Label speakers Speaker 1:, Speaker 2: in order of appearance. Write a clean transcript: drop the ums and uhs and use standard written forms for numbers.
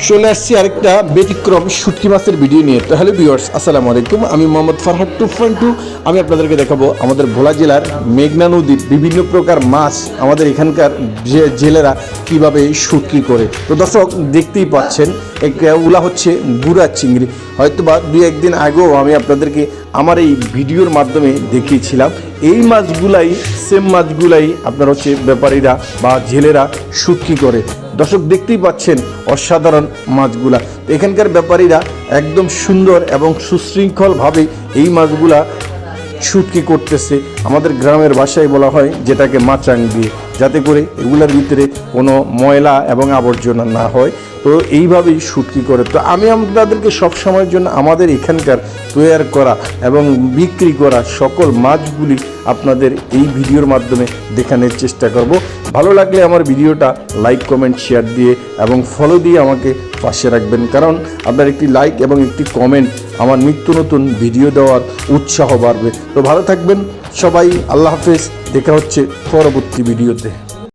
Speaker 1: চলে আসছি আরেকটা ব্যতিক্রম শুটকি মাছের ভিডিও নিয়ে। তো হ্যালো ভিউয়ার্স, আসসালামু আলাইকুম। আমি মোহাম্মদ ফারহাদ 2.2। আমি আপনাদেরকে দেখাবো আমাদের ভোলা জেলার মেঘনা নদীর বিভিন্ন প্রকার মাছ আমাদের এখানকার জেলেরা কিভাবে শুটকি করে। তো দর্শক দেখতেই পাচ্ছেন, ওগুলা হচ্ছে গুড়া চিংড়ি। হয়তোবা 2-1 দিন আগেও আমি আপনাদেরকে আমার এই ভিডিওর মাধ্যমে দেখিয়েছিলাম। এই মাছগুলাই সেম মাছগুলাই আপনার হচ্ছে ব্যাপারীরা বা জেলেরা শুটকি করে। দর্শক দেখতেই পাচ্ছেন অসাধারণ মাছগুলা। এখানকার ব্যাপারীরা একদম সুন্দর এবং সুশৃঙ্খলভাবে এই মাছগুলা শুটকি করতেছে। আমাদের গ্রামের ভাষায় বলা হয় যেটাকে মাচাং দিয়ে, যাতে করে এগুলোর ভিতরে কোনো ময়লা এবং আবর্জনা না হয়। তো এইভাবেই শুটকি করে। তো আমি আপনাদেরকে সব সময়ের জন্য আমাদের এখানকার তৈরি করা এবং বিক্রি করা সকল মাছগুলি আপনাদের এই ভিডিওর মাধ্যমে দেখানোর চেষ্টা করব। ভালো লাগলে আমার ভিডিওটা লাইক, কমেন্ট, শেয়ার দিয়ে এবং ফলো দিয়ে আমাকে পাশে রাখবেন, কারণ আপনার একটি লাইক এবং একটি কমেন্ট আমার নিত্য নতুন ভিডিও দেওয়ার উৎসাহ বাড়বে। তো ভালো থাকবেন সবাই, আল্লাহ হাফেজ, দেখা হচ্ছে পরবর্তী ভিডিওতে।